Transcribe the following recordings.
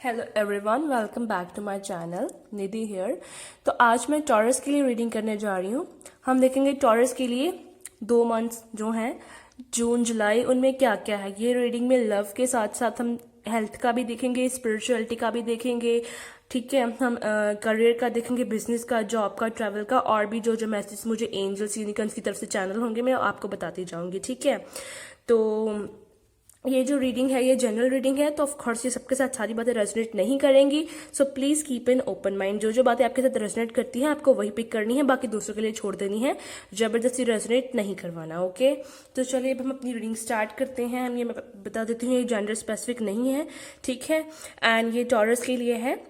Hello everyone, welcome back to my channel Nidhi here. तो आज मैं टॉरस के लिए रीडिंग करने जा रही हूँ। हम देखेंगे टॉरस के लिए 2 मंथ्स जो हैं, जून जुलाई, उनमें क्या क्या है। ये रीडिंग में लव के साथ साथ हम हेल्थ का भी देखेंगे, स्पिरिचुअलिटी का भी देखेंगे, ठीक है। हम करियर का देखेंगे, बिजनेस का, जॉब का, ट्रैवल का, और भी जो जो मैसेज मुझे एंजल्स यूनिकॉर्न्स की तरफ से चैनल होंगे मैं आपको बताती जाऊंगी, ठीक है। तो ये जो रीडिंग है ये जनरल रीडिंग है, तो ऑफकोर्स ये सबके साथ सारी बातें रेजोनेट नहीं करेंगी। So please keep an open mind. जो जो बातें आपके साथ रेजोनेट करती हैं आपको वही पिक करनी है, बाकी दूसरों के लिए छोड़ देनी है, जबरदस्ती रेजोनेट नहीं करवाना। ओके, तो चलिए अब हम अपनी रीडिंग स्टार्ट करते हैं। हम ये मैं बता देती हूँ, ये जेंडर स्पेसिफिक नहीं है, ठीक है। एंड ये टॉरस के लिए है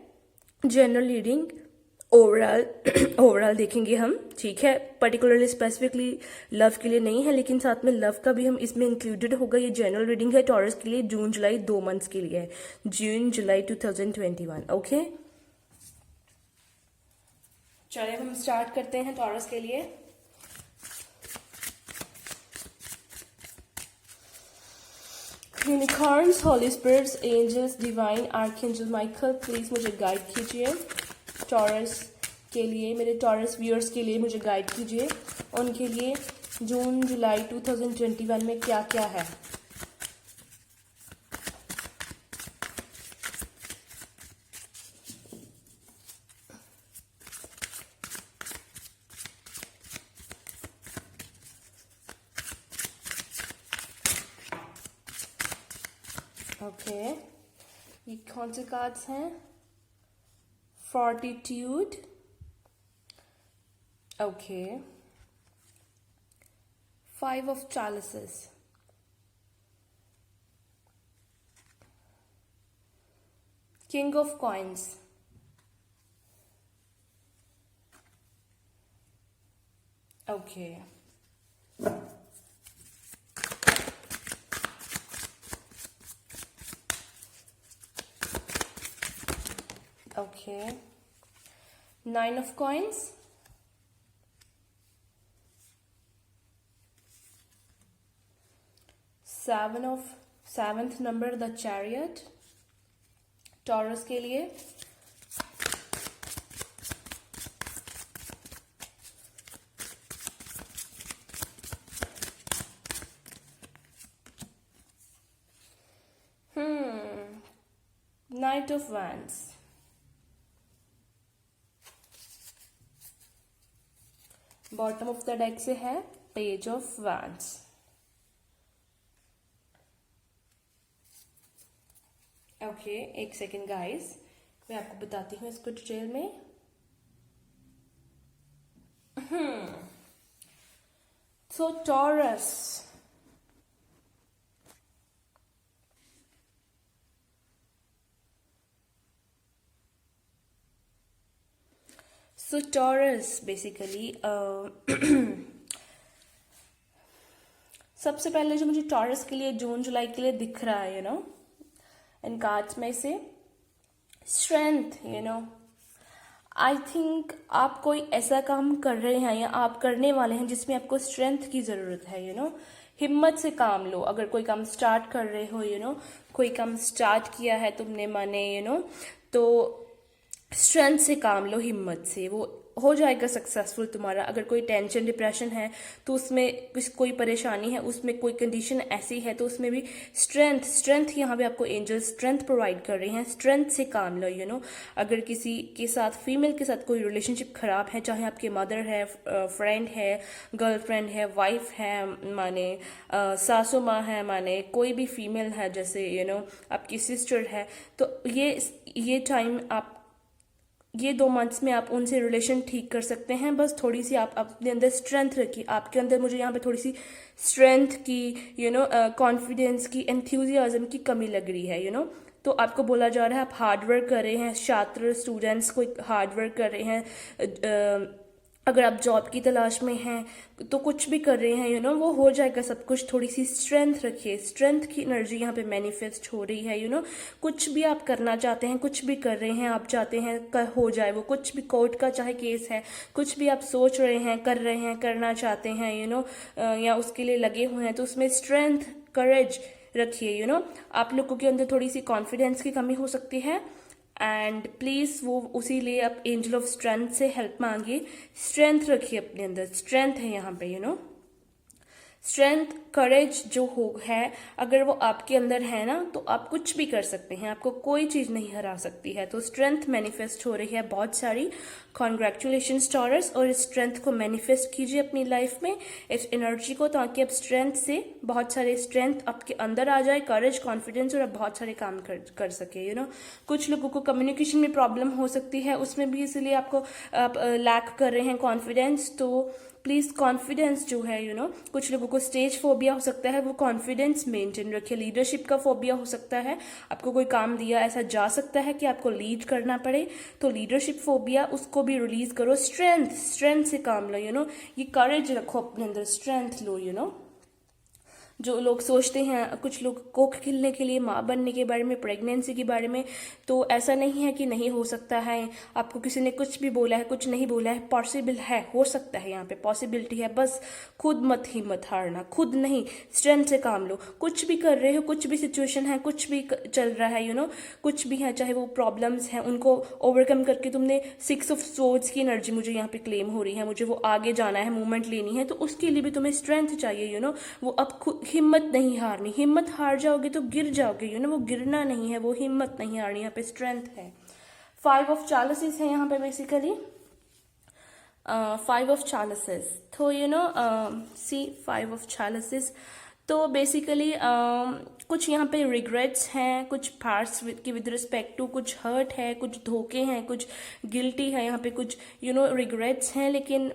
जनरल रीडिंग। ओवरऑल ओवरऑल देखेंगे हम, ठीक है। पर्टिकुलरली स्पेसिफिकली लव के लिए नहीं है, लेकिन साथ में लव का भी हम इसमें इंक्लूडेड होगा। ये जनरल रीडिंग है टॉरस के लिए, जून जुलाई 2 मंथ्स के लिए है, जून जुलाई 2021। ओके, चलिए हम स्टार्ट करते हैं टॉरस के लिए। Unicorns, holy spirits, angels, divine archangel Michael, please मुझे गाइड कीजिए। टॉरस के लिए, मेरे टॉरस व्यूअर्स के लिए मुझे गाइड कीजिए, उनके लिए जून जुलाई 2021 में क्या क्या है। ओके, ये कौन से कार्ड्स हैं? Fortitude, okay, 5 of chalices, king of coins, okay, okay, 9 of coins, seventh number the chariot Taurus के लिए, knight of wands, bottom of the deck से है पेज ऑफ वैंड्स। ओके, एक सेकेंड गाइस, मैं आपको बताती हूँ इसको डिटेल में। सो टॉरस, बेसिकली सबसे पहले जो मुझे टॉरस के लिए जून जुलाई के लिए दिख रहा है, इन कार्ड्स में से स्ट्रेंथ, आई थिंक आप कोई ऐसा काम कर रहे हैं या आप करने वाले हैं जिसमें आपको स्ट्रेंथ की जरूरत है। हिम्मत से काम लो। अगर कोई काम स्टार्ट कर रहे हो, कोई काम स्टार्ट किया है तुमने, माने तो स्ट्रेंथ से काम लो, हिम्मत से, वो हो जाएगा सक्सेसफुल तुम्हारा। अगर कोई टेंशन डिप्रेशन है तो उसमें कोई परेशानी है, उसमें कोई कंडीशन ऐसी है तो उसमें भी स्ट्रेंथ यहाँ पे आपको एंजल स्ट्रेंथ प्रोवाइड कर रहे हैं। स्ट्रेंथ से काम लो। अगर किसी के साथ, फीमेल के साथ कोई रिलेशनशिप खराब है, चाहे आपके मदर है, फ्रेंड है, गर्लफ्रेंड है, वाइफ है, माने सासू माँ है, माने कोई भी फीमेल है, जैसे आपकी सिस्टर है, तो ये टाइम आप, ये 2 मंथ्स में आप उनसे रिलेशन ठीक कर सकते हैं। बस थोड़ी सी आप अपने अंदर स्ट्रेंथ रखिए। आपके अंदर मुझे यहाँ पे थोड़ी सी स्ट्रेंथ की, कॉन्फिडेंस की, एंथुजियाज्म की कमी लग रही है। तो आपको बोला जा रहा है आप हार्ड वर्क कर रहे हैं, छात्र स्टूडेंट्स कोई हार्ड वर्क कर रहे हैं। अगर आप जॉब की तलाश में हैं तो कुछ भी कर रहे हैं, वो हो जाएगा सब कुछ। थोड़ी सी स्ट्रेंथ रखिए, स्ट्रेंथ की एनर्जी यहाँ पे मैनिफेस्ट हो रही है। कुछ भी आप करना चाहते हैं, कुछ भी कर रहे हैं, आप चाहते हैं हो जाए वो, कुछ भी कोर्ट का चाहे केस है, कुछ भी आप सोच रहे हैं, कर रहे हैं, करना चाहते हैं, या उसके लिए लगे हुए हैं, तो उसमें स्ट्रेंथ, करेज रखिए। आप लोगों के अंदर थोड़ी सी कॉन्फिडेंस की कमी हो सकती है, एंड प्लीज वो उसी लिए आप एंजल ऑफ स्ट्रेंथ से हेल्प मांगिए। स्ट्रेंथ रखिए अपने अंदर, स्ट्रेंथ है यहाँ पे। स्ट्रेंथ, करेज जो है, अगर वो आपके अंदर है ना, तो आप कुछ भी कर सकते हैं, आपको कोई चीज नहीं हरा सकती है। तो स्ट्रेंथ मैनिफेस्ट हो रही है बहुत सारी। कॉन्ग्रेचुलेशंस टॉरस, और इस स्ट्रेंथ को मैनिफेस्ट कीजिए अपनी लाइफ में, इस एनर्जी को, ताकि आप स्ट्रेंथ से बहुत सारे स्ट्रेंथ आपके अंदर आ जाए, करेज, कॉन्फिडेंस, और आप बहुत सारे काम कर सके। कुछ लोगों को कम्युनिकेशन में प्रॉब्लम हो सकती है, उसमें भी इसलिए आप लैक कर रहे हैं कॉन्फिडेंस। तो प्लीज कॉन्फिडेंस जो है, कुछ लोगों को स्टेज फोबिया हो सकता है, वो कॉन्फिडेंस मेंटेन रखिए। लीडरशिप का फोबिया हो सकता है, आपको कोई काम दिया ऐसा जा सकता है कि आपको लीड करना पड़े, तो लीडरशिप फोबिया उसको भी रिलीज करो। स्ट्रेंथ से काम लो। ये करेज रखो अपने अंदर, स्ट्रेंथ लो। जो लोग सोचते हैं, कुछ लोग कोख खिलने के लिए, माँ बनने के बारे में, प्रेगनेंसी के बारे में, तो ऐसा नहीं है कि नहीं हो सकता है। आपको किसी ने कुछ भी बोला है, कुछ नहीं बोला है, पॉसिबल है, हो सकता है, यहाँ पे पॉसिबिलिटी है। बस खुद मत हिम्मत हारना, खुद नहीं, स्ट्रेंथ से काम लो। कुछ भी कर रहे हो, कुछ भी सिचुएशन है, कुछ भी चल रहा है, कुछ भी है, चाहे वो प्रॉब्लम्स हैं, उनको ओवरकम करके तुमने 6 ऑफ सोर्ड्स की एनर्जी मुझे यहाँ पे क्लेम हो रही है, मुझे वो आगे जाना है, मूवमेंट लेनी है, तो उसके लिए भी तुम्हें स्ट्रेंथ चाहिए। वो अब हिम्मत नहीं हारनी। हिम्मत हार जाओगे तो गिर जाओगे। वो गिरना नहीं है, वो हिम्मत नहीं हारनी। यहाँ पे स्ट्रेंथ है। 5 ऑफ चैलिसेस है यहाँ पे बेसिकली, 5 ऑफ चैलिसेस। तो सी 5 ऑफ चैलिसेस, तो बेसिकली कुछ यहाँ पे रिग्रेट्स हैं, कुछ पार्ट्स की विद रिस्पेक्ट टू, कुछ हर्ट है, कुछ धोखे हैं, कुछ गिल्टी है, यहाँ पे कुछ रिग्रेट्स हैं। लेकिन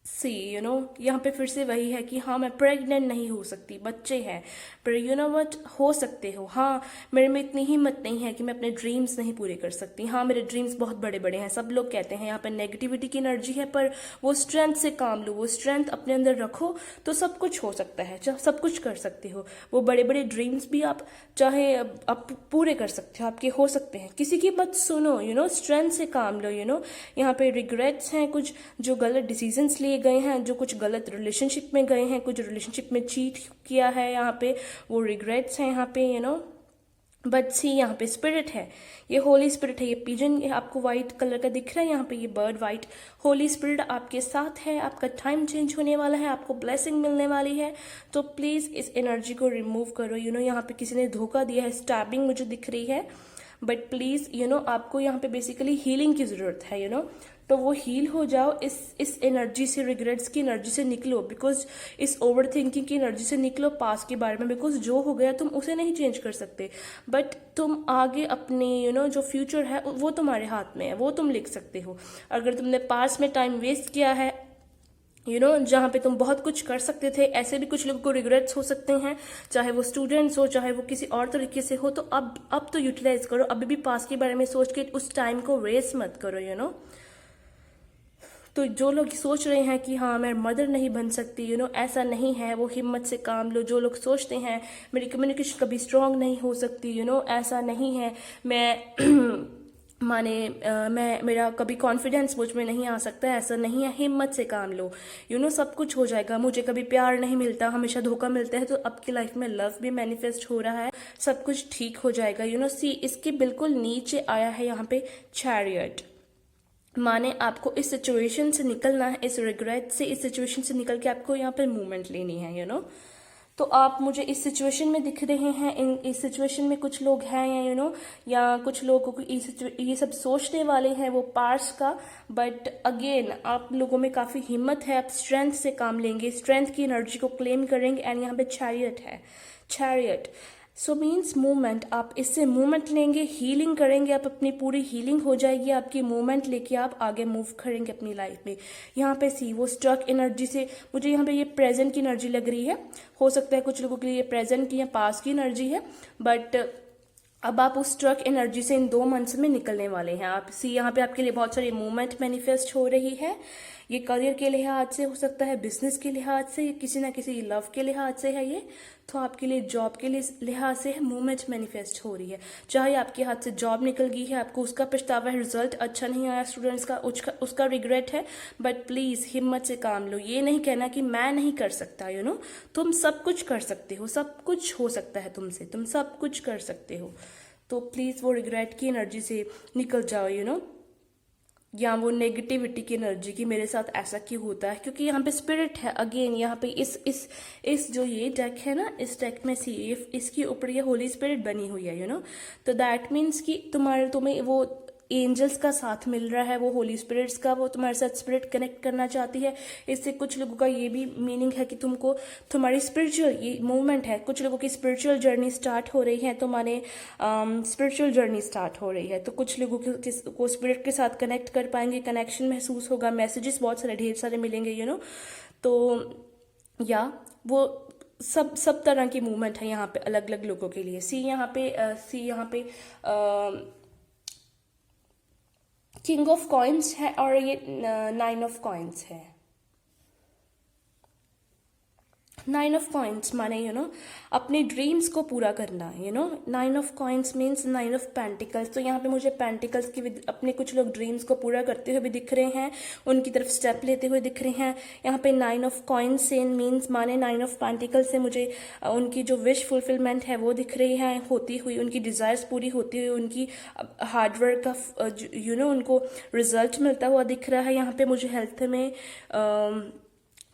सी यहाँ पे फिर से वही है कि हाँ, मैं प्रेग्नेंट नहीं हो सकती, बच्चे हैं, पर व्हाट, हो सकते हो। हाँ, मेरे में इतनी हिम्मत नहीं है कि मैं अपने ड्रीम्स नहीं पूरे कर सकती। हाँ, मेरे ड्रीम्स बहुत बड़े बड़े हैं, सब लोग कहते हैं। यहाँ पे नेगेटिविटी की एनर्जी है, पर वो स्ट्रेंथ से काम लो, वो स्ट्रेंथ अपने अंदर रखो, तो सब कुछ हो सकता है, सब कुछ कर सकते हो। वो बड़े बड़े ड्रीम्स भी आप चाहे आप पूरे कर सकते हो, आपके हो सकते हैं। किसी की मत सुनो, स्ट्रेंथ से काम लो। यहाँ पे रिग्रेट्स हैं, कुछ जो गलत डिसीजंस लिए गए हैं, जो कुछ गलत रिलेशनशिप में गए हैं, कुछ रिलेशनशिप में चीट किया है, यहाँ पे वो रिग्रेट्स हैं यहाँ पे। बट सी यहाँ पे स्पिरिट है, ये होली स्पिरिट है। ये पिजन आपको व्हाइट कलर का दिख रहा है, यहाँ पे ये बर्ड व्हाइट, होली स्पिरिट आपके साथ है। आपका टाइम चेंज होने वाला है, आपको ब्लेसिंग मिलने वाली है। तो प्लीज इस एनर्जी को रिमूव करो। यहाँ पे किसी ने धोखा दिया है, स्टैबिंग मुझे दिख रही है, बट प्लीज आपको यहाँ पे बेसिकली हीलिंग की जरूरत है। तो वो हील हो जाओ, इस एनर्जी से, रिग्रेट्स की एनर्जी से निकलो, बिकॉज इस ओवर थिंकिंग की एनर्जी से निकलो पास्ट के बारे में। बिकॉज जो हो गया तुम उसे नहीं चेंज कर सकते, बट तुम आगे अपने जो फ्यूचर है वो तुम्हारे हाथ में है, वो तुम लिख सकते हो। अगर तुमने पास्ट में टाइम वेस्ट किया है, जहाँ पे तुम बहुत कुछ कर सकते थे, ऐसे भी कुछ लोगों को रिग्रेट्स हो सकते हैं, चाहे वो स्टूडेंट्स हो, चाहे वो किसी और तरीके से हो। तो अब तो यूटिलाइज करो, अभी भी पास्ट के बारे में सोच के उस टाइम को वेस्ट मत करो। तो जो लोग सोच रहे हैं कि हाँ, मैं मदर नहीं बन सकती, ऐसा नहीं है, वो हिम्मत से काम लो। जो लोग सोचते हैं मेरी कम्युनिकेशन कभी स्ट्रांग नहीं हो सकती, ऐसा नहीं है, मैं मेरा कभी कॉन्फिडेंस मुझ में नहीं आ सकता, ऐसा नहीं है। हिम्मत से काम लो, सब कुछ हो जाएगा। मुझे कभी प्यार नहीं मिलता, हमेशा धोखा मिलता है, तो आपकी लाइफ में लव भी मैनिफेस्ट हो रहा है, सब कुछ ठीक हो जाएगा। सी इसके बिल्कुल नीचे आया है यहाँ पे चैरियट, माने आपको इस सिचुएशन से निकलना है, इस रिग्रेट से, इस सिचुएशन से निकल के आपको यहाँ पे मूवमेंट लेनी है। तो आप मुझे इस सिचुएशन में दिख रहे हैं, इस सिचुएशन में कुछ लोग हैं, या कुछ लोगों को ये सब सोचने वाले हैं वो पार्ट्स का। बट अगेन आप लोगों में काफ़ी हिम्मत है, आप स्ट्रेंथ से काम लेंगे, स्ट्रेंथ की एनर्जी को क्लेम करेंगे। एंड यहाँ पे चैरियट है, चैरियट सो मीन्स मूवमेंट। आप इससे मूवमेंट लेंगे, हीलिंग करेंगे, आप अपनी पूरी हीलिंग हो जाएगी आपकी, मूवमेंट लेके आप आगे मूव करेंगे अपनी लाइफ में। यहाँ पे सी वो स्ट्रक एनर्जी से, मुझे यहाँ पे ये प्रेजेंट की एनर्जी लग रही है। हो सकता है कुछ लोगों के लिए ये प्रेजेंट की या पास्ट की एनर्जी है, बट अब आप उस स्ट्रक एनर्जी से इन 2 मंथ्स में निकलने वाले हैं। आप सी यहाँ पे आपके लिए बहुत सारी मूवमेंट मैनिफेस्ट हो रही है। ये करियर के लिहाज से हो सकता है, बिजनेस के लिहाज से, या किसी ना किसी लव के लिहाज से है ये। तो आपके लिए जॉब के लिहाज से है, मूवमेंट मैनिफेस्ट हो रही है। चाहे आपके हाथ से जॉब निकल गई है, आपको उसका पछतावा है, रिजल्ट अच्छा नहीं आया स्टूडेंट्स का, उसका रिग्रेट है, बट प्लीज हिम्मत से काम लो। ये नहीं कहना कि मैं नहीं कर सकता, तुम सब कुछ कर सकते हो, सब कुछ हो सकता है तुमसे, तुम सब कुछ कर सकते हो। तो प्लीज वो रिग्रेट की एनर्जी से निकल जाओ, या वो नेगेटिविटी की एनर्जी की मेरे साथ ऐसा क्यों होता है, क्योंकि यहाँ पे स्पिरिट है। अगेन यहाँ पे इस जो ये डेक है ना, इस डेक में सी इसके ऊपर ये होली स्पिरिट बनी हुई है, तो दैट मीन्स कि तुम्हें वो एंजल्स का साथ मिल रहा है, वो होली स्पिरिट्स का, वो तुम्हारे साथ स्पिरिट कनेक्ट करना चाहती है। इससे कुछ लोगों का ये भी मीनिंग है कि तुम्हारी स्पिरिचुअल ये मूवमेंट है, कुछ लोगों की स्पिरिचुअल जर्नी स्टार्ट हो रही है, तुम्हारे स्पिरिचुअल जर्नी स्टार्ट हो रही है। तो कुछ लोगों को स्पिरिट के साथ कनेक्ट कर पाएंगे, कनेक्शन महसूस होगा, मैसेजेस बहुत सारे ढेर सारे मिलेंगे, तो या वो सब तरह की मूवमेंट है यहाँ पे अलग अलग लोगों के लिए। सी यहाँ पे किंग ऑफ कॉइन्स है और ये 9 ऑफ कॉइन्स है। 9 ऑफ कॉइन्स माने अपने ड्रीम्स को पूरा करना, 9 of coins means 9 of pentacles. तो यहाँ पे मुझे पेंटिकल्स की अपने कुछ लोग ड्रीम्स को पूरा करते हुए भी दिख रहे हैं, उनकी तरफ स्टेप लेते हुए दिख रहे हैं। यहाँ पे 9 ऑफ कॉइन्स से मीन्स माने 9 ऑफ पेंटिकल्स से मुझे उनकी जो विश फुलफिलमेंट है वो दिख रही है होती हुई, उनकी डिजायर्स पूरी होती हुई, उनकी हार्डवर्क का उनको रिजल्ट मिलता हुआ दिख रहा है। यहाँ पे मुझे हेल्थ में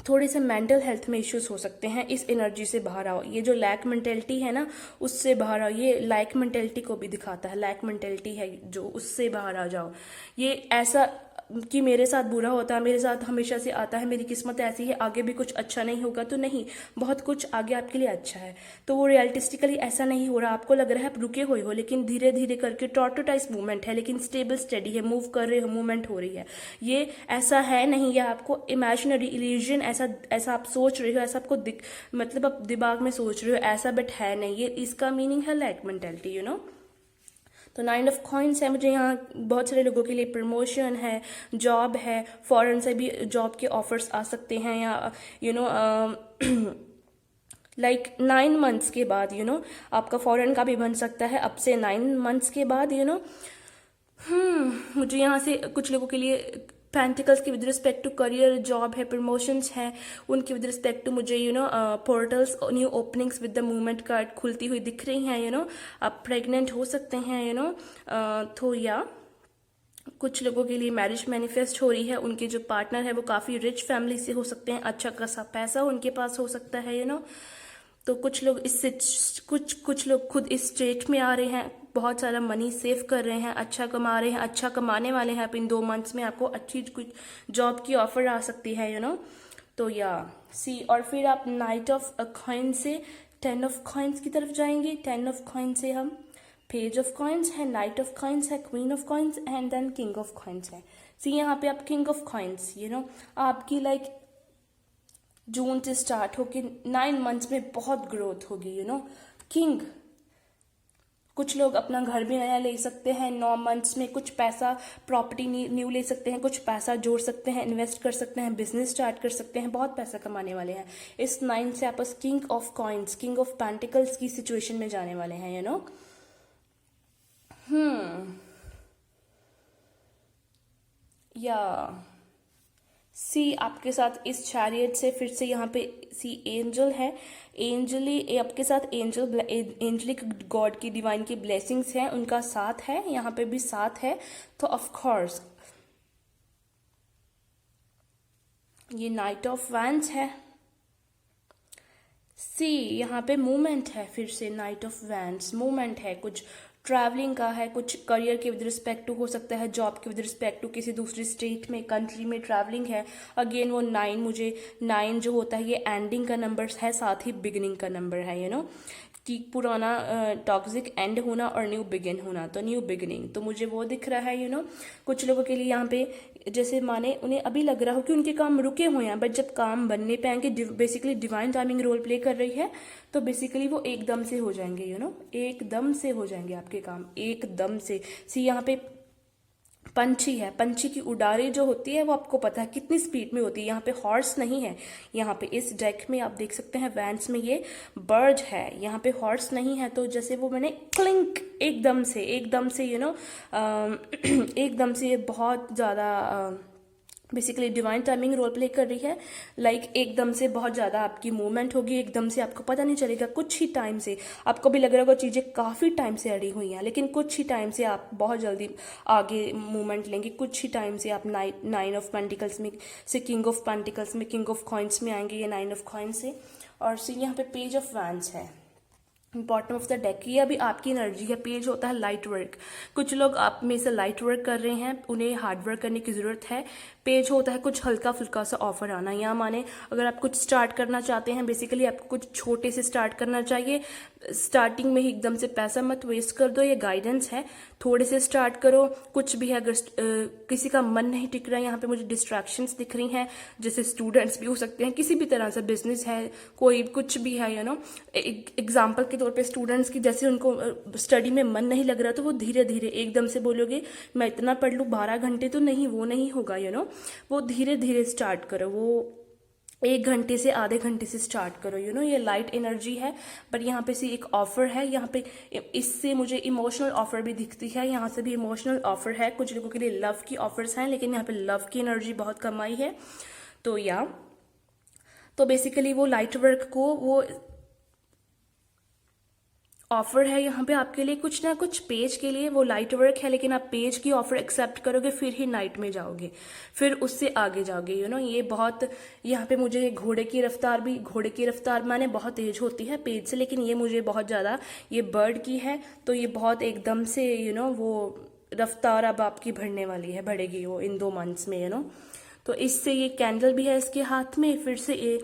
थोड़े से मेंटल हेल्थ में इश्यूज हो सकते हैं, इस एनर्जी से बाहर आओ। ये जो लैक मेंटेलिटी है ना, उससे बाहर आओ। ये लैक मेंटेलिटी को भी दिखाता है, लैक मेंटेलिटी है जो, उससे बाहर आ जाओ। ये ऐसा कि मेरे साथ बुरा होता है, मेरे साथ हमेशा से आता है, मेरी किस्मत ऐसी है, आगे भी कुछ अच्छा नहीं होगा, तो नहीं, बहुत कुछ आगे आपके लिए अच्छा है। तो वो रियलिस्टिकली ऐसा नहीं हो रहा, आपको लग रहा है आप रुके हुए हो, लेकिन धीरे धीरे करके टॉर्टोटाइज मूवमेंट है, लेकिन स्टेबल स्टडी है, मूव कर रहे हो, मूवमेंट हो रही है। ये ऐसा है नहीं, या आपको इमेजिनरी इल्यूजन ऐसा आप सोच रहे हो, ऐसा आपको मतलब आप दिमाग में सोच रहे हो ऐसा, बट है नहीं। ये इसका मीनिंग है लैक मेंटेलिटी, तो 9 ऑफ कॉइन्स है। मुझे यहाँ बहुत सारे लोगों के लिए प्रमोशन है, जॉब है, फॉरेन से भी जॉब के ऑफर्स आ सकते हैं, या लाइक 9 मंथ्स के बाद आपका फॉरेन का भी बन सकता है, अब से 9 मंथ्स के बाद मुझे यहाँ से कुछ लोगों के लिए पेंटिकल्स की with respect to career, job है, प्रमोशंस हैं, उनकी विद रिस्पेक्ट टू मुझे portals, new openings with the movement card खुलती हुई दिख रही हैं, आप प्रेग्नेंट हो सकते हैं, तो या कुछ लोगों के लिए मैरिज मैनिफेस्ट हो रही है, उनके जो पार्टनर है वो काफ़ी रिच फैमिली से हो सकते हैं, अच्छा खासा पैसा उनके पास हो सकता है, तो कुछ लोग इससे कुछ लोग खुद इस स्टेट में आ रहे हैं, बहुत सारा मनी सेव कर रहे हैं, अच्छा कमा रहे हैं, अच्छा कमाने वाले हैं। आप इन 2 मंथ्स में आपको अच्छी कुछ जॉब की ऑफर आ सकती है, तो या सी। और फिर आप नाइट ऑफ कॉइन से 10 ऑफ कॉइन्स की तरफ जाएंगे। 10 ऑफ कॉइन से हम पेज ऑफ कॉइन्स है, नाइट ऑफ कॉइन्स है, queen of coins and then king of coins है। सी यहाँ पे आप किंग ऑफ कॉइन्स, आपकी लाइक जून से स्टार्ट होके 9 मंथ्स में बहुत ग्रोथ होगी, किंग। कुछ लोग अपना घर भी नया ले सकते हैं 9 मंथ्स में, कुछ पैसा प्रॉपर्टी न्यू ले सकते हैं, कुछ पैसा जोड़ सकते हैं, इन्वेस्ट कर सकते हैं, बिजनेस स्टार्ट कर सकते हैं, बहुत पैसा कमाने वाले हैं। इस 9 से आप king of coins, king of pentacles की सिचुएशन में जाने वाले हैं, या सी आपके साथ इस चैरियट से फिर से यहाँ पे सी एंजल है, एंजली आपके साथ एंजलिक गॉड की डिवाइन की ब्लेसिंग्स हैं, उनका साथ है, यहाँ पे भी साथ है। तो ऑफ कोर्स ये नाइट ऑफ वैंड्स है। सी यहाँ पे मूवमेंट है, फिर से नाइट ऑफ वैंड्स मूवमेंट है, कुछ ट्रैवलिंग का है, कुछ करियर के विद रिस्पेक्ट टू हो सकता है, जॉब के विद रिस्पेक्ट टू किसी दूसरी स्टेट में, कंट्री में ट्रैवलिंग है। अगेन वो 9 मुझे 9 जो होता है ये एंडिंग का नंबर है, साथ ही बिगिनिंग का नंबर है, कि पुराना टॉक्सिक एंड होना और न्यू बिगिन होना, तो न्यू बिगिनिंग। तो मुझे वो दिख रहा है, कुछ लोगों के लिए यहाँ पे जैसे माने उन्हें अभी लग रहा हो कि उनके काम रुके हुए हैं, बट जब काम बनने पे आएंगे, basically divine timing role play कर रही है, तो बेसिकली वो एकदम से हो जाएंगे, एकदम से हो जाएंगे आपके काम, एकदम से। सी यहाँ पे पंछी है, पंछी की उड़ारी जो होती है वो आपको पता है कितनी स्पीड में होती है। यहाँ पे हॉर्स नहीं है, यहाँ पे इस डेक में आप देख सकते हैं वैन्स में ये बर्ड है, यहाँ पे हॉर्स नहीं है। तो जैसे वो मैंने क्लिंक एकदम से एकदम से ये बहुत ज़्यादा basically divine timing role play कर रही है। लाइक एकदम से बहुत ज़्यादा आपकी मूवमेंट होगी, एकदम से आपको पता नहीं चलेगा, कुछ ही टाइम से आपको भी लग रहा होगा चीज़ें काफ़ी टाइम से अड़ी हुई हैं, लेकिन कुछ ही टाइम से आप बहुत जल्दी आगे मूवमेंट लेंगे। कुछ ही टाइम से आप नाइन ऑफ पेंटिकल्स में से किंग ऑफ पेंटिकल्स में, किंग ऑफ कॉइन्स में आएंगे, ये नाइन ऑफ कॉइन्स से। और से यहाँ पे पेज ऑफ वैंड्स है बॉटम ऑफ द डेक। ये अभी आपकी एनर्जी है। पेज होता है लाइट वर्क, कुछ लोग आप में से लाइट वर्क कर रहे हैं, उन्हें हार्ड वर्क करने की ज़रूरत है। पेज होता है कुछ हल्का फुल्का सा ऑफर आना, या माने अगर आप कुछ स्टार्ट करना चाहते हैं, बेसिकली आपको कुछ छोटे से स्टार्ट करना चाहिए। स्टार्टिंग में ही एकदम से पैसा मत वेस्ट कर दो, ये गाइडेंस है। थोड़े से स्टार्ट करो, कुछ भी है। अगर किसी का मन नहीं टिक रहा है, यहाँ पे मुझे डिस्ट्रैक्शंस दिख रही हैं, जैसे स्टूडेंट्स भी हो सकते हैं, किसी भी तरह से बिजनेस है, कोई कुछ भी है, एग्जाम्पल के तौर पे स्टूडेंट्स की, जैसे उनको स्टडी में मन नहीं लग रहा तो वो धीरे धीरे एकदम से बोलोगे मैं इतना पढ़ लूँ 12 घंटे, तो नहीं, वो नहीं होगा। वो धीरे धीरे स्टार्ट करो, वो 1 घंटे से आधे घंटे से स्टार्ट करो। ये लाइट एनर्जी है। पर यहाँ पे से एक ऑफर है, यहाँ पे इससे मुझे इमोशनल ऑफर भी दिखती है, यहाँ से भी इमोशनल ऑफर है। कुछ लोगों के लिए लव की ऑफर्स हैं, लेकिन यहाँ पे लव की एनर्जी बहुत कम आई है। तो बेसिकली वो लाइट वर्क को वो ऑफर है यहाँ पे आपके लिए, कुछ ना कुछ पेज के लिए वो लाइट वर्क है, लेकिन आप पेज की ऑफर एक्सेप्ट करोगे फिर ही नाइट में जाओगे, फिर उससे आगे जाओगे। ये बहुत, यहाँ पे मुझे घोड़े की रफ्तार माने बहुत तेज होती है पेज से, लेकिन ये मुझे बहुत ज़्यादा ये बर्ड की है, तो ये बहुत एकदम से वो रफ्तार अब आपकी बढ़ेगी वो इन 2 मंथ्स में। तो इससे ये कैंडल भी है इसके हाथ में, फिर से ये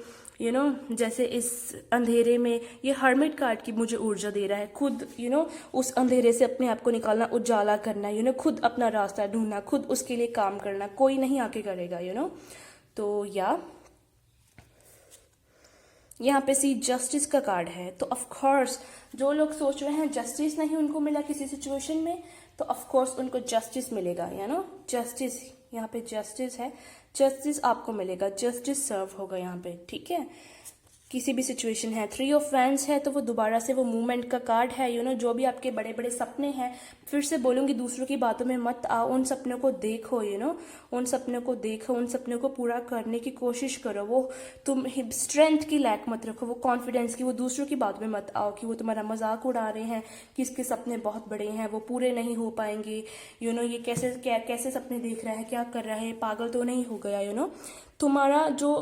जैसे इस अंधेरे में ये हर्मिट कार्ड की मुझे ऊर्जा दे रहा है। खुद उस अंधेरे से अपने आप को निकालना, उजाला करना, खुद अपना रास्ता ढूंढना, खुद उसके लिए काम करना, कोई नहीं आके करेगा। तो यहाँ पे सी जस्टिस का कार्ड है। तो ऑफ कोर्स जो लोग सोच रहे हैं जस्टिस नहीं उनको मिला किसी सिचुएशन में, तो ऑफ कोर्स उनको जस्टिस मिलेगा। जस्टिस, यहाँ पे जस्टिस है, जस्टिस आपको मिलेगा, जस्टिस सर्व होगा यहाँ पे, ठीक है। किसी भी सिचुएशन है। 3 ऑफ वैंड्स है तो वो दोबारा से वो मूवमेंट का कार्ड है। जो भी आपके बड़े बड़े सपने हैं, फिर से बोलूँगी दूसरों की बातों में मत आओ, उन सपनों को देखो। उन सपनों को देखो, उन सपनों को पूरा करने की कोशिश करो। वो तुम स्ट्रेंथ की लैक मत रखो, वो कॉन्फिडेंस की, वो दूसरों की बातों में मत आओ कि वो तुम्हारा मजाक उड़ा रहे हैं कि इसके सपने बहुत बड़े हैं, वो पूरे नहीं हो पाएंगे। ये कैसे सपने देख रहा है, क्या कर रहा है, पागल तो नहीं हो गया। तुम्हारा जो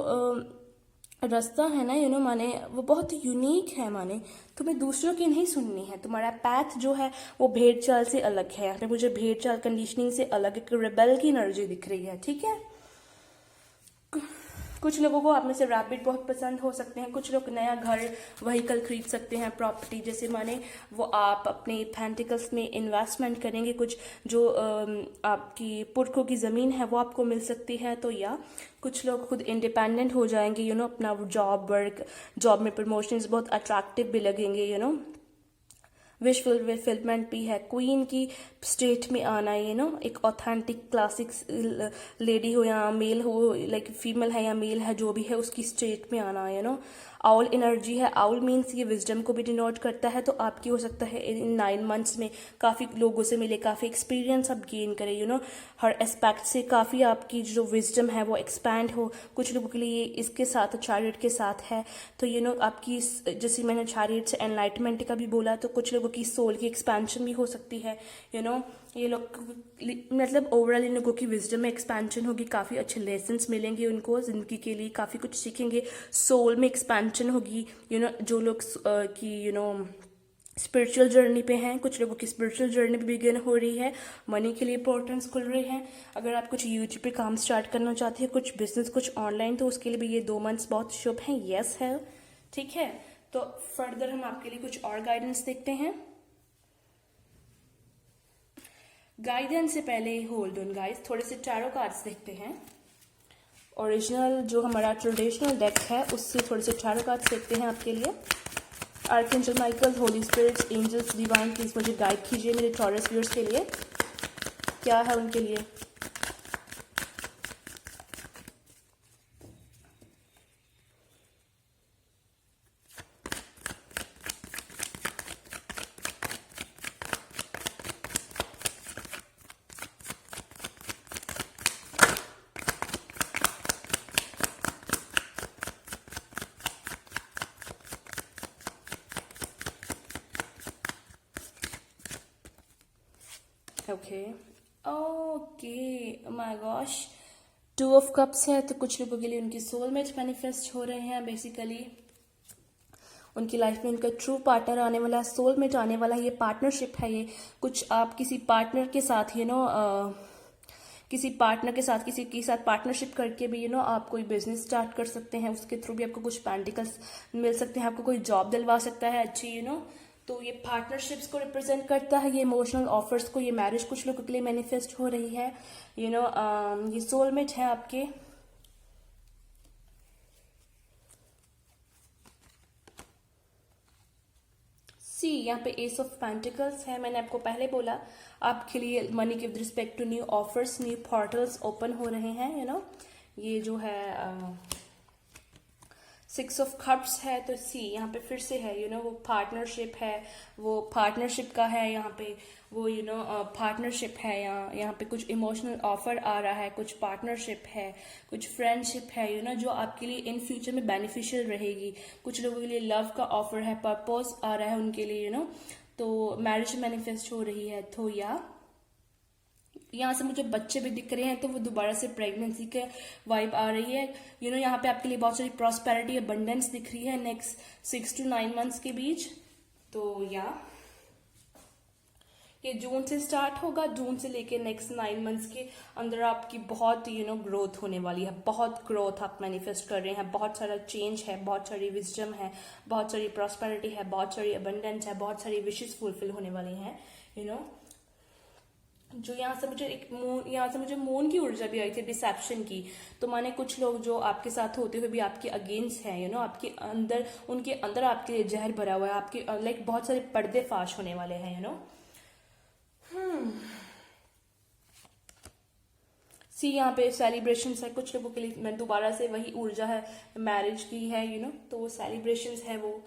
रास्ता है ना माने वो बहुत यूनिक है, माने तुम्हें दूसरों की नहीं सुननी है। तुम्हारा पैथ जो है वो भेड़ चाल से अलग है। यहाँ पे मुझे भेड़ चाल कंडीशनिंग से अलग एक रेबेल की एनर्जी दिख रही है, ठीक है। कुछ लोगों को आप में से रैबिट बहुत पसंद हो सकते हैं। कुछ लोग नया घर व्हीकल खरीद सकते हैं, प्रॉपर्टी, जैसे माने वो आप अपने पेंटिकल्स में इन्वेस्टमेंट करेंगे। कुछ जो आपकी पुरखों की ज़मीन है वो आपको मिल सकती है। तो या कुछ लोग खुद इंडिपेंडेंट हो जाएंगे, अपना जॉब में प्रमोशंस बहुत अट्रैक्टिव भी लगेंगे। विश फुलफिलमेंट भी है। क्वीन की स्टेट में आना, एक ऑथेंटिक क्लासिक लेडी हो या मेल हो, लाइक फीमेल है या मेल है, जो भी है उसकी स्टेट में आना। आउल एनर्जी है। आउल मीन्स ये विजडम को भी डिनोट करता है। तो आपकी हो सकता है इन 9 मंथ्स में काफ़ी लोगों से मिले, काफ़ी एक्सपीरियंस आप गेन करें। हर एस्पेक्ट से काफ़ी आपकी जो विजडम है वो एक्सपैंड हो। कुछ लोगों के लिए इसके साथ चैरियट के साथ है। तो आपकी, जैसे मैंने चैरियट से एनलाइटमेंट का भी बोला, तो कुछ लोगों की सोल की एक्सपेंशन भी हो सकती है। ये लोग मतलब ओवरऑल इन लोगों की विजडम में एक्सपेंशन होगी, काफ़ी अच्छे लेसन्स मिलेंगे उनको ज़िंदगी के लिए, काफ़ी कुछ सीखेंगे। सोल में एक्सपेंशन होगी। जो लोग की स्पिरिचुअल जर्नी पे हैं, कुछ लोगों की स्पिरिचुअल जर्नी भी बिगिन हो रही है। मनी के लिए पोर्टल्स खुल रहे हैं। अगर आप कुछ यूट्यूब पे काम स्टार्ट करना चाहते हैं, कुछ बिजनेस, कुछ ऑनलाइन, तो उसके लिए भी ये 2 मंथ्स बहुत शुभ हैं। यस है, ठीक है। तो फर्दर हम आपके लिए कुछ और गाइडेंस देखते हैं। गाइडेंस से पहले होल्ड ऑन गाइस, थोड़े से टैरो कार्ड्स देखते हैं। ओरिजिनल जो हमारा ट्रेडिशनल डेक है उससे थोड़े से टैरो कार्ड्स देखते हैं आपके लिए। Archangel Michael, holy spirits, angels, divine, please मुझे गाइड कीजिए मेरे टॉरस व्यूअर्स के लिए। क्या है उनके लिए। Okay okay, my gosh, 2 of cups है, तो कुछ लोगों के लिए उनकी सोलमेट मैनिफेस्ट हो रहे हैं बेसिकली। उनकी लाइफ में उनका ट्रू पार्टनर आने वाला है, सोलमेट आने वाला है, ये पार्टनरशिप है। ये कुछ आप किसी पार्टनर के साथ किसी पार्टनर के साथ किसी के साथ पार्टनरशिप करके भी आप कोई बिजनेस स्टार्ट कर सकते हैं। उसके थ्रू भी आपको कुछ पेंटिकल्स मिल सकते हैं, आपको कोई जॉब दिलवा सकता है अच्छी तो ये पार्टनरशिप्स को रिप्रेजेंट करता है, ये इमोशनल ऑफर्स को, ये मैरिज कुछ लोगों के लिए मैनिफेस्ट हो रही है। ये सोलमेट है आपके। सी यहाँ पे एस ऑफ पेंटिकल्स है। मैंने आपको पहले बोला आपके लिए मनी के with respect to new offers, new portals open हो रहे हैं। ये जो है 6 ऑफ कप्स है, तो सी यहाँ पे फिर से है वो पार्टनरशिप है, वो पार्टनरशिप का है यहाँ पे, वो पार्टनरशिप है। यहाँ पे कुछ इमोशनल ऑफर आ रहा है, कुछ पार्टनरशिप है, कुछ फ्रेंडशिप है जो आपके लिए इन फ्यूचर में बेनिफिशियल रहेगी। कुछ लोगों के लिए लव का ऑफर है, पर्पस आ रहा है उनके लिए तो मैरिज मैनिफेस्ट हो रही है। तो यहाँ से मुझे बच्चे भी दिख रहे हैं, तो वो दोबारा से प्रेगनेंसी के वाइब आ रही है। यहाँ पे आपके लिए बहुत सारी प्रॉस्पेरिटी, अबंडेंस दिख रही है नेक्स्ट 6 to 9 मंथ्स के बीच। तो ये जून से स्टार्ट होगा, जून से लेके नेक्स्ट 9 मंथ्स के अंदर आपकी बहुत ग्रोथ होने वाली है। बहुत ग्रोथ आप मैनिफेस्ट कर रहे हैं, बहुत सारा चेंज है, बहुत सारी विजडम है, बहुत सारी प्रॉस्पेरिटी है, बहुत सारी अबंडेंस है, बहुत सारी विशेष फुलफिल होने वाली हैं। जो यहाँ से मुझे मून की ऊर्जा भी आई थी, डिसेप्शन की। तो माने कुछ लोग जो आपके साथ होते हुए भी आपके अगेंस्ट हैं आपके अंदर, उनके अंदर आपके लिए जहर भरा हुआ है, आपके लाइक बहुत सारे पर्दे फाश होने वाले हैं सी यहाँ पे सेलिब्रेशंस है कुछ लोगों के लिए। मैं दोबारा से वही ऊर्जा है मैरिज की है तो वो सेलिब्रेशंस है, वो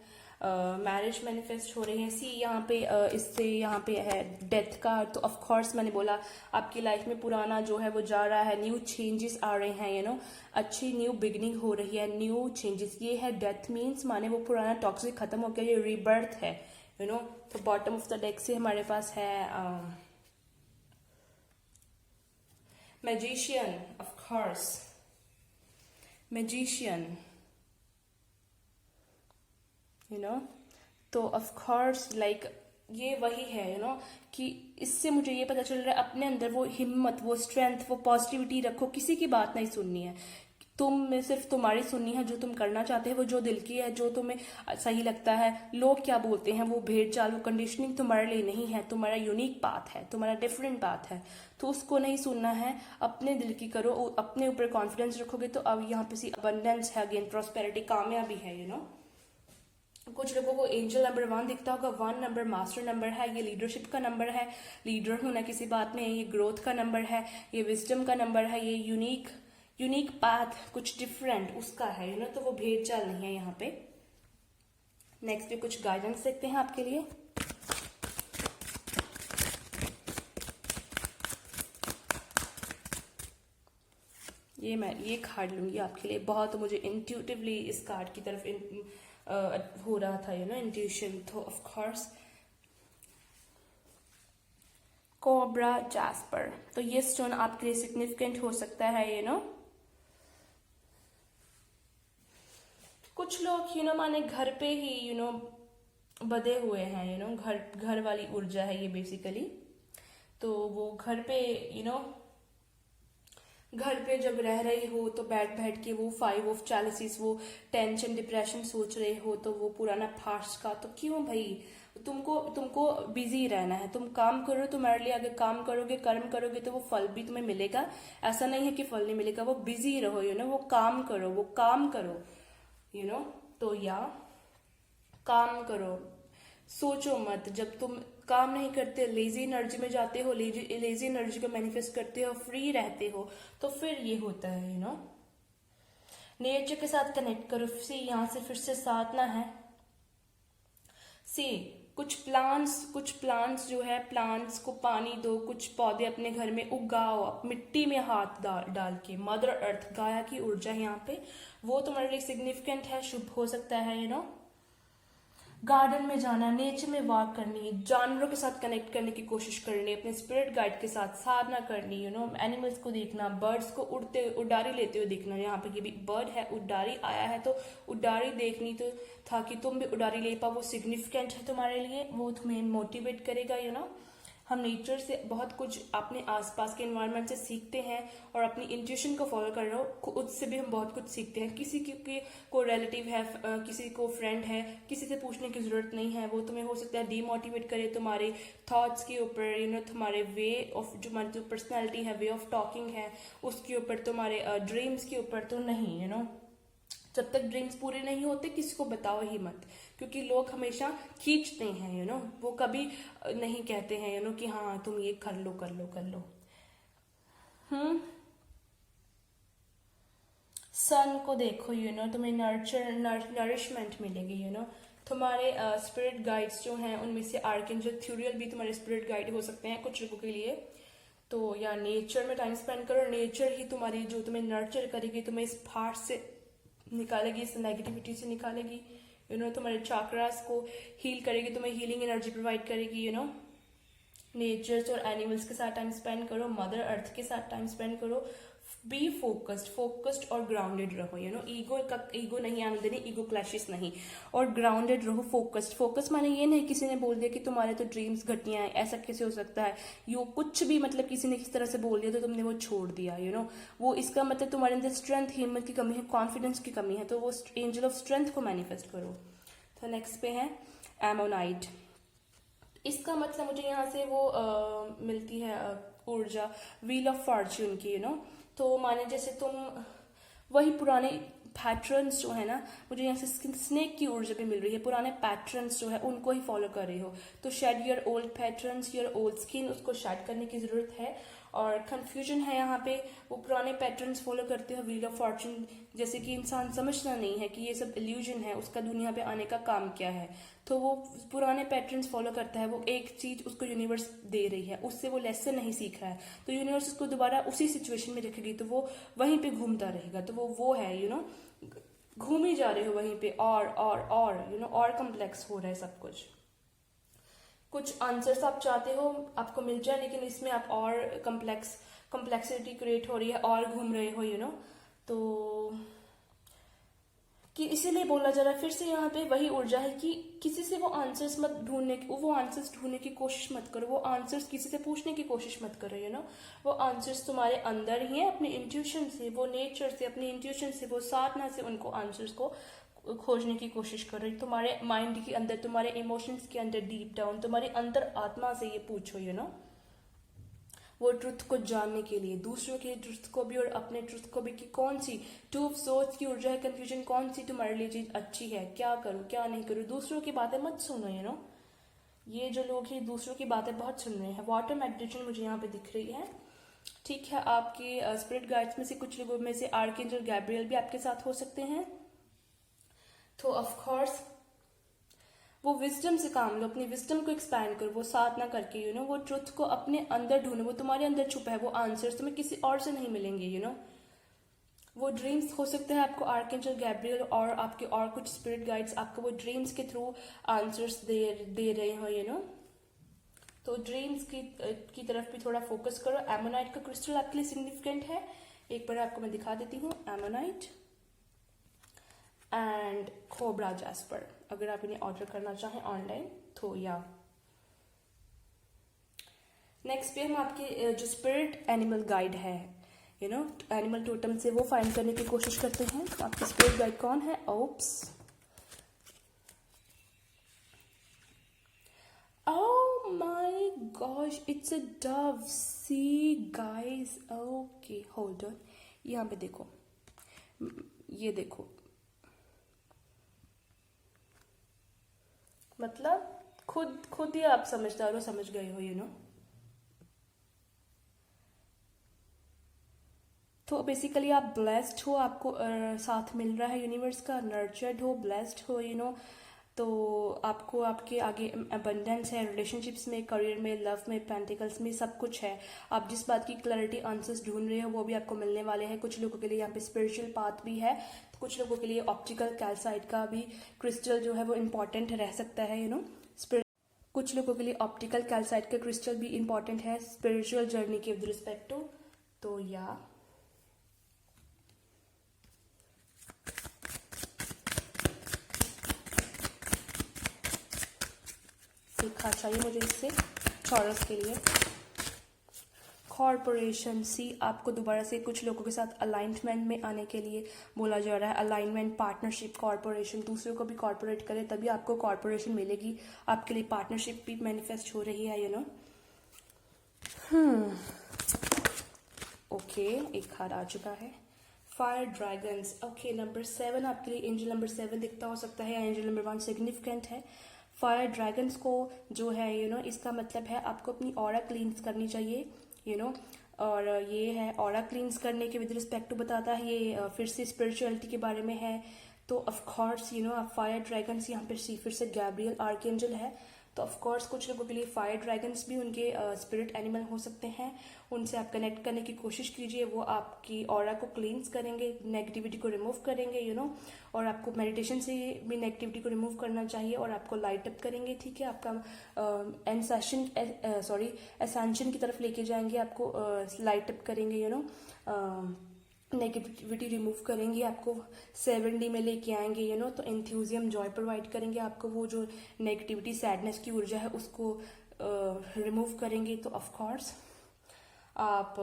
मैरिज मैनिफेस्ट हो रही है। सी यहाँ पे इससे यहाँ पे है डेथ का। तो ऑफ कोर्स मैंने बोला आपकी लाइफ में पुराना जो है वो जा रहा है, न्यू चेंजेस आ रहे हैं अच्छी न्यू बिगनिंग हो रही है, न्यू चेंजेस। ये है डेथ मीन्स माने वो पुराना टॉक्सिक खत्म हो गया, ये रीबर्थ है तो बॉटम ऑफ द डेक से हमारे पास है मैजिशियन, ऑफ कोर्स मैजिशियन तो ऑफ कोर्स लाइक ये वही है कि इससे मुझे ये पता चल रहा है अपने अंदर वो हिम्मत, वो स्ट्रेंथ, वो पॉजिटिविटी रखो। किसी की बात नहीं सुननी है, तुम में सिर्फ तुम्हारी सुननी है, जो तुम करना चाहते हो, वो जो दिल की है, जो तुम्हें सही लगता है। लोग क्या बोलते हैं वो भेड़ चाल, वो कंडीशनिंग तुम्हारे लिए नहीं है, तुम्हारा यूनिक पाथ है, तुम्हारा डिफरेंट पाथ है, तो उसको नहीं सुनना है, अपने दिल की करो। अपने ऊपर कॉन्फिडेंस रखोगे तो अब यहाँ पे अबंडेंस है, अगेन प्रॉस्पेरिटी, कामयाबी है कुछ लोगों को एंजल नंबर 1 दिखता होगा। 1 नंबर मास्टर नंबर है, ये लीडरशिप का नंबर है, लीडर होना किसी बात में। ये ग्रोथ का नंबर है, ये विजडम का नंबर है, ये यूनिक पाथ, कुछ डिफरेंट उसका है तो वो भेद चाल नहीं है यहाँ पे। नेक्स्ट पे कुछ गाइडेंस देखते हैं आपके लिए। मैं ये कार्ड लूंगी आपके लिए। बहुत मुझे इंट्यूटिवली इस कार्ड की तरफ हो रहा था इंट्यूशन। तो ऑफ कोर्स कोब्रा जैस्पर, तो ये स्टोन आपके लिए सिग्निफिकेंट हो सकता है कुछ लोग माने घर पे ही बधे हुए हैं घर वाली ऊर्जा है ये बेसिकली। तो वो घर पे घर पे जब रह रहे हो तो बैठ के वो 5 ऑफ चैलिसेस, वो टेंशन डिप्रेशन सोच रहे हो, तो वो पुराना पास्ट का। तो क्यों भाई, तुमको बिजी रहना है, तुम काम करो, तुम्हारे लिए अगर काम करोगे, कर्म करोगे तो वो फल भी तुम्हें मिलेगा। ऐसा नहीं है कि फल नहीं मिलेगा, वो बिजी रहो वो काम करो तो काम करो, सोचो मत। जब तुम काम नहीं करते, लेजी एनर्जी में जाते हो, लेजी एनर्जी को मैनिफेस्ट करते हो, फ्री रहते हो, तो फिर ये होता है नेचर के साथ कनेक्ट करो। सी यहाँ से फिर से साधना है। सी कुछ प्लांट्स जो है, प्लांट्स को पानी दो, कुछ पौधे अपने घर में उगाओ, मिट्टी में हाथ डाल के। मदर अर्थ, गाया की ऊर्जा है यहाँ पे, वो तुम्हारे लिए सिग्निफिकेंट है, शुभ हो सकता है गार्डन में जाना, नेचर में वॉक करनी, जानवरों के साथ कनेक्ट करने की कोशिश करनी, अपने स्पिरिट गाइड के साथ साधना करनी, एनिमल्स को देखना, बर्ड्स को उड़ारी लेते हुए देखना। यहाँ पे ये भी बर्ड है, उड़ारी आया है, तो उड़ारी देखनी, तो ताकि तुम भी उड़ारी ले पाओ, वो सिग्निफिकेंट है तुम्हारे लिए, वो तुम्हें मोटिवेट करेगा। हम नेचर से बहुत कुछ अपने आसपास के एनवायरनमेंट से सीखते हैं, और अपनी इंट्यूशन को फॉलो कर रहे हो, उससे भी हम बहुत कुछ सीखते हैं। किसी को रिलेटिव है, किसी को फ्रेंड है, किसी से पूछने की जरूरत नहीं है, वो तुम्हें हो सकता है डीमोटिवेट करे तुम्हारे थॉट्स के ऊपर, तुम्हारे वे ऑफ, जो हमारी जो पर्सनैलिटी है, वे ऑफ टॉकिंग है, उसके ऊपर, तुम्हारे ड्रीम्स के ऊपर तो नहीं। जब तक ड्रीम्स पूरे नहीं होते किसी को बताओ ही मत, क्योंकि लोग हमेशा खींचते हैं, वो कभी नहीं कहते हैं कि हाँ तुम ये कर लो। सन को देखो, तुम्हें नरिशमेंट मिलेगी। तुम्हारे स्पिरिट गाइड्स जो हैं, उनमें से आर्कएंजल थ्योरियल भी तुम्हारे स्पिरिट गाइड हो सकते हैं कुछ लोगों के लिए। तो या नेचर में टाइम स्पेंड करो, नेचर ही तुम्हारी जो तुम्हें नर्चर करेगी, तुम्हें इस फाड़ से निकालेगी, इस नेगेटिविटी से निकालेगी, तुम्हारे चाक्रास को हील करेगी, तुम्हें हीलिंग एनर्जी प्रोवाइड करेगी। नेचर्स और एनिमल्स के साथ टाइम स्पेंड करो, मदर अर्थ के साथ टाइम स्पेंड करो, बी फोकस्ड और ग्राउंडेड रहो। ईगो नहीं आने देनी, ईगो क्लैशेस नहीं, और ग्राउंडेड रहो, फोकस माने ये नहीं किसी ने बोल दिया कि तुम्हारे तो ड्रीम्स घटिया हैं, ऐसा कैसे हो सकता है, कुछ भी, मतलब किसी ने किस तरह से बोल दिया तो तुमने वो छोड़ दिया। वो इसका मतलब तुम्हारे अंदर स्ट्रेंथ, हिम्मत की कमी है, कॉन्फिडेंस की कमी है, तो वो एंजल ऑफ स्ट्रेंथ को मैनिफेस्ट करो। तो नेक्स्ट पे है एमोनाइट। इसका मतलब मुझे यहाँ से वो मिलती है ऊर्जा, व्हील ऑफ फॉर्च्यून की। तो माने जैसे तुम वही पुराने पैटर्न्स जो है ना, मुझे यहाँ से स्नेक की ऊर्जा भी मिल रही है, पुराने पैटर्न्स जो है उनको ही फॉलो कर रही हो। तो shed your old patterns, your old skin, उसको शेड करने की जरूरत है। और कंफ्यूजन है यहाँ पे, वो पुराने पैटर्न्स फॉलो करते हो, व्हील ऑफ फॉर्च्यून, जैसे कि इंसान समझना नहीं है कि ये सब इल्यूजन है, उसका दुनिया पे आने का काम क्या है, तो वो पुराने पैटर्न्स फॉलो करता है। वो एक चीज उसको यूनिवर्स दे रही है, उससे वो लेसन नहीं सीख रहा है, तो यूनिवर्स उसको दोबारा उसी सिचुएशन में रखेगी, तो वो वहीं पे घूमता रहेगा। तो वो है घूम ही जा रहे हो वहीं पे, और कम्प्लेक्स हो रहा है सब कुछ आंसर्स आप चाहते हो आपको मिल जाए, लेकिन इसमें आप और कम्प्लेक्सिटी क्रिएट हो रही है, और घूम रहे हो। तो कि इसीलिए बोला जा रहा है फिर से यहाँ पे वही ऊर्जा है कि किसी से वो आंसर्स ढूंढने की कोशिश मत करो, वो आंसर्स किसी से पूछने की कोशिश मत करो। वो आंसर्स तुम्हारे अंदर ही है, अपने इंट्यूशन से, वो नेचर से, अपनी इंट्यूशन से, वो साधना से उनको आंसर्स को खोजने की कोशिश करो। तुम्हारे माइंड के अंदर, तुम्हारे इमोशंस के अंदर, डीप डाउन तुम्हारी अंतर आत्मा से ये पूछो। वो ट्रुथ को जानने के लिए, दूसरों के ट्रुथ को भी और अपने ट्रुथ को भी, कि कौन सी टू ऑफ सोर्स की ऊर्जा है, कंफ्यूजन, कौन सी तुम्हारे लिए चीज अच्छी है, क्या करूं क्या नहीं करूं। दूसरों की बातें मत सुनो। ये जो लोग हैं दूसरों की बातें बहुत सुन रहे हैं। वाटर मेडिटेशन मुझे यहाँ पे दिख रही है। ठीक है, आपके स्पिरिट गाइड्स में से कुछ लोगों में से आर्कएंजल गैब्रियल भी आपके साथ हो सकते हैं। तो ऑफ कोर्स वो विजडम से काम लो, अपनी विजडम को एक्सपैंड करो, वो साधना करके वो ट्रुथ को अपने अंदर ढूंढो, वो तुम्हारे अंदर छुपा है, वो आंसर्स तुम्हें किसी और से नहीं मिलेंगे। वो ड्रीम्स हो सकता है आपको आर्कएंजल गैब्रियल और आपके और कुछ स्पिरिट गाइड्स आपको वो ड्रीम्स के थ्रू आंसर्स दे रहे हो। तो ड्रीम्स की तरफ भी थोड़ा फोकस करो। एमोनाइट का क्रिस्टल आपके लिए सिग्निफिकेंट है, एक बार आपको मैं दिखा देती हूँ। एमोनाइट एंड कोबरा जैस्पर, अगर आप इन्हें ऑर्डर करना चाहें ऑनलाइन तो या। नेक्स्ट पे हम आपके जो स्पिरिट एनिमल गाइड है, एनिमल टोटम से वो फाइंड करने की कोशिश करते हैं। तो आपके स्पिरिट गाइड कौन है? Oops, oh my gosh, it's a dove. See guys, okay, hold on, यहाँ पे देखो, ये देखो, मतलब खुद खुद ही आप समझदार हो, समझ गए हो, यू नो। तो बेसिकली आप ब्लेस्ड हो, आपको साथ मिल रहा है यूनिवर्स का, नर्चर्ड हो, ब्लेस्ड हो, यू नो। तो आपको आपके आगे अबंडेंस है रिलेशनशिप्स में, करियर में, लव में, पेंटिकल्स में, सब कुछ है। आप जिस बात की क्लैरिटी आंसर्स ढूंढ रहे हो वो भी आपको मिलने वाले हैं। कुछ लोगों के लिए यहाँ पे स्पिरिचुअल पाथ भी है, तो कुछ लोगों के लिए ऑप्टिकल कैल्साइट का भी क्रिस्टल जो है वो इम्पॉर्टेंट रह सकता है, यू नो। कुछ लोगों के लिए ऑप्टिकल कैल्साइट का क्रिस्टल भी इम्पॉर्टेंट है स्पिरिचुअल जर्नी के विद रिस्पेक्ट टू। तो या सीखा चाहिए मुझे इससे चॉरस के लिए। कॉर्पोरेशन, सी आपको दोबारा से कुछ लोगों के साथ अलाइनमेंट में आने के लिए बोला जा रहा है। अलाइनमेंट, पार्टनरशिप, कॉर्पोरेशन, दूसरों को भी कॉर्पोरेट करें तभी आपको कॉर्पोरेशन मिलेगी। आपके लिए पार्टनरशिप भी मैनिफेस्ट हो रही है, यू नो। ओके, एक हार आ चुका है। फायर ड्रैगन्स, ओके, नंबर 7 आपके लिए एंजल नंबर 7 दिखता हो सकता है, या एंजल नंबर 1 सिग्निफिकेंट है। फायर ड्रैगन्स को जो है, यू नो, इसका मतलब है आपको अपनी ऑरा क्लींस करनी चाहिए, यू नो। और ये है ऑरा क्लींस करने के विद रिस्पेक्ट टू बताता है, ये फिर से स्पिरिचुअलिटी के बारे में है। तो ऑफ कोर्स, यू नो, आप फायर ड्रैगन्स यहाँ पे फिर से गैब्रियल आर्कएंजल है। तो ऑफ कोर्स कुछ लोगों के लिए फायर ड्रैगन्स भी उनके स्पिरिट एनिमल हो सकते हैं। उनसे आप कनेक्ट करने की कोशिश कीजिए, वो आपकी ऑरा को क्लींस करेंगे, नेगेटिविटी को रिमूव करेंगे, यू नो। और आपको मेडिटेशन से भी नेगेटिविटी को रिमूव करना चाहिए और आपको लाइट अप करेंगे, ठीक है। आपका एसेंशन की तरफ लेके जाएंगे, आपको लाइट अप करेंगे, यू नो। नेगेटिविटी रिमूव करेंगे, आपको 7D में लेके आएंगे, यू नो। तो एंथ्यूजियम, जॉय प्रोवाइड करेंगे आपको, वो जो नेगेटिविटी, सैडनेस की ऊर्जा है उसको रिमूव करेंगे। तो ऑफ कोर्स आप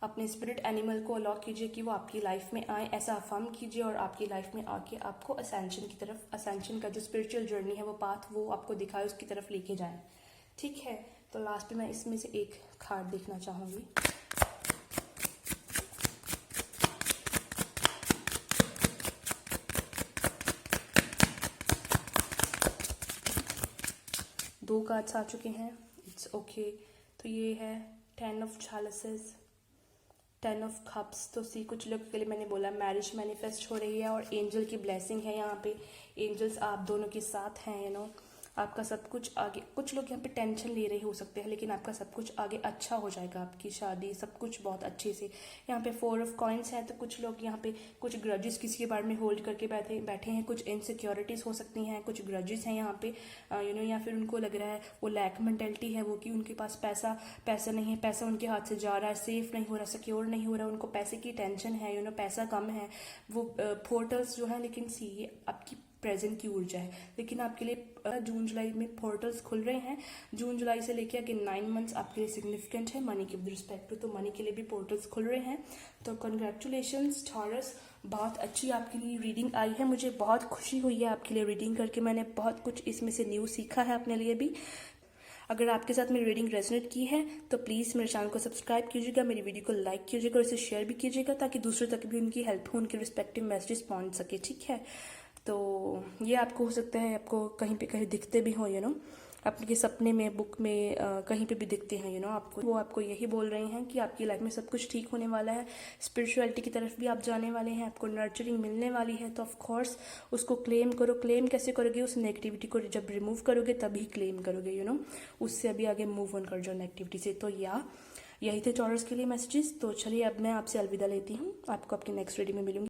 अपने स्पिरिट एनिमल को अलाउ कीजिए कि वो आपकी लाइफ में आए, ऐसा अफर्म कीजिए और आपकी लाइफ में आके आपको असेंशन की तरफ, असेंशन का जो स्पिरिचुअल जर्नी है वो पाथ वो आपको दिखाए, उसकी तरफ लेके जाए, ठीक है। तो लास्ट में मैं इसमें से एक कार्ड देखना चाहूंगी। दो कार्ड्स आ चुके हैं, इट्स ओके। तो ये है 10 ऑफ चैलिसेस, 10 ऑफ कप्स। तो सी कुछ लोग के लिए मैंने बोला मैरिज मैनिफेस्ट हो रही है और एंजल की ब्लेसिंग है यहाँ पे। एंजल्स आप दोनों के साथ हैं, यू नो। आपका सब कुछ आगे, कुछ लोग यहाँ पे टेंशन ले रहे हो सकते हैं, लेकिन आपका सब कुछ आगे अच्छा हो जाएगा, आपकी शादी, सब कुछ बहुत अच्छे से। यहाँ पे 4 ऑफ कॉइन्स है, तो कुछ लोग यहाँ पे कुछ ग्रजेस किसी के बारे में होल्ड करके बैठे हैं, कुछ इनसिक्योरिटीज हो सकती हैं, कुछ ग्रजेस हैं यहाँ पे, यू नो। या फिर उनको लग रहा है वो लैक मेंटेलिटी है वो, कि उनके पास पैसा नहीं है, पैसा उनके हाथ से जा रहा है, सेफ नहीं हो रहा, सिक्योर नहीं हो रहा, उनको पैसे की टेंशन है, यू नो, पैसा कम है, वो पोर्टल्स जो है। लेकिन सी ये आपकी प्रेजेंट की ऊर्जा है, लेकिन आपके लिए जून जुलाई में पोर्टल्स खुल रहे हैं। जून जुलाई से लेके आगे 9 मंथ्स आपके लिए सिग्निफिकेंट है मनी के रिस्पेक्ट टू, तो मनी के लिए भी पोर्टल्स खुल रहे हैं। तो कंग्रेचुलेशंस टॉरस, बहुत अच्छी आपके लिए रीडिंग आई है, मुझे बहुत खुशी हुई है आपके लिए रीडिंग करके। मैंने बहुत कुछ इसमें से न्यू सीखा है अपने लिए भी। अगर आपके साथ मेरी रीडिंग रेजोनेट की है तो प्लीज़ मेरे चैनल को सब्सक्राइब कीजिएगा, मेरी वीडियो को लाइक कीजिएगा और इसे शेयर भी कीजिएगा, ताकि दूसरों तक भी उनकी हेल्प हो, उनके रिस्पेक्टिव मैसेजेस पहुंच सके, ठीक है। तो ये आपको हो सकता है आपको कहीं पे कहीं दिखते भी हो, यू नो, आपके सपने में, बुक में, कहीं पे भी दिखते हैं, यू नो। आपको वो आपको यही बोल रहे हैं कि आपकी लाइफ में सब कुछ ठीक होने वाला है, स्पिरिचुअलिटी की तरफ भी आप जाने वाले हैं, आपको नर्चरिंग मिलने वाली है। तो ऑफ कोर्स उसको क्लेम करो। क्लेम कैसे करोगे? उस नेगेटिविटी को जब रिमूव करोगे तभी क्लेम करोगे, यू नो। उससे अभी आगे मूव ऑन कर जाओ नेगेटिविटी से। तो यही थे टॉरस के लिए मैसेजेस। तो चलिए अब मैं आपसे अलविदा लेती हूँ, आपको आपकी नेक्स्ट रीडिंग में मिलूंगी।